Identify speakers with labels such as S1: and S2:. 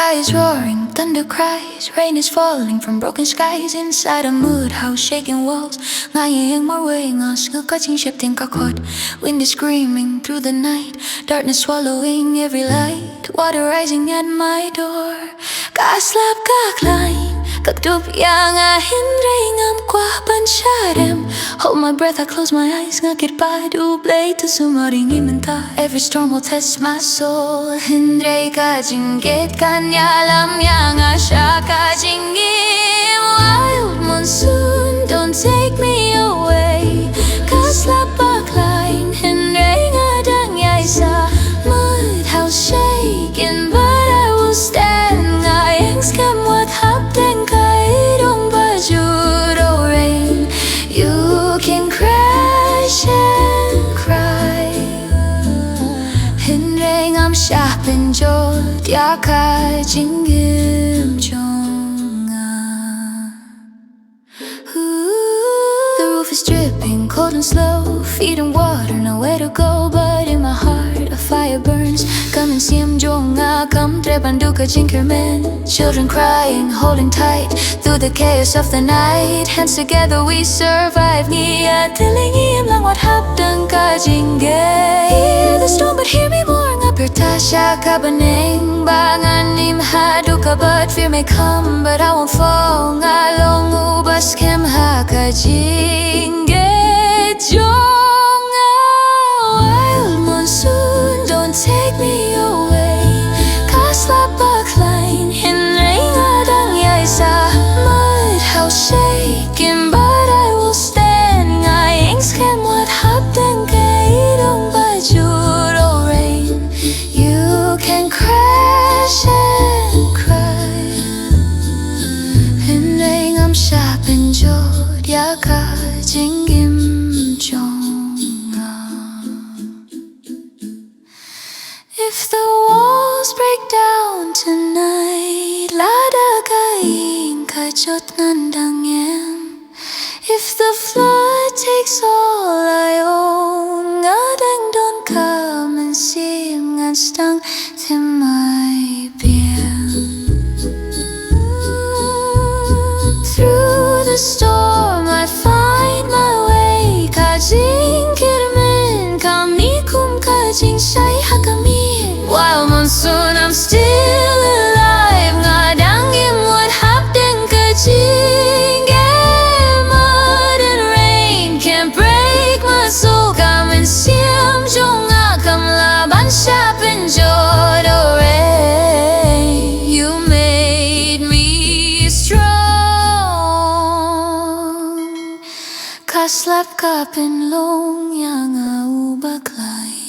S1: Sky is roaring, thunder cries, rain is falling from broken skies. Inside a mood house, shaking walls. Ngayang marway ngas ngakaching shifting kakot. Wind is screaming through the night, darkness swallowing every light. Water rising at my door. Kaslap kaklain, kakdup yang ahindray ngam kwa pansyadem. Hold my breath, I close my eyes, ngakit pa dublay to sumaring imenta. Every storm will test my soul. Hindray ka jinggit kanyalam yang asya ka jinggim. Wild monsoon, don't take me away. Kaslap baklain, hindray nga dangyay sa mud house shaking, but I will stand. Ngayang scam what happened kay dong bajuro rain. You can crash and cry. Hindray ngam shapin jod yaka jinggim jonga. The roof is dripping, cold and slow, feet in water, nowhere to go. But in my heart a fire burns. Come and see him jonga, come trepan duka jinkermen. Children crying, holding tight through the chaos of the night. Hands together we survive. Niya tiling lang what happened ka jinggay. Hear the storm but hear me more. Ngapirta siya kabaneng banganim haduka, but fear may come but I won't fall. Ngalong ubas kem ha ka jinggay jonga. Wild monsoon, don't take me away. Kaslap baklain, hindray nga dangyay sa mud house shaking, but I will stand. Ngayang scam what happened kay dong bajuro rain. You can crash and cry. Hindray ngam shapin jod yaka jinggim jonga. If the walls break down tonight, lada kain kajot nandangem. If the flood takes all I own, ngadang don't come and see ngan stang timay bien. Through the storm I find my way. Kajing kirmen kami kum kajing shay hakamin. Wild monsoon, I'm still alive. Ngadangim what happened kajing. Mud and rain can't break my soul. Come and see him jonga, come laban shapin jodo rain. You made me strong. Kaslap kapin long yang au baklay.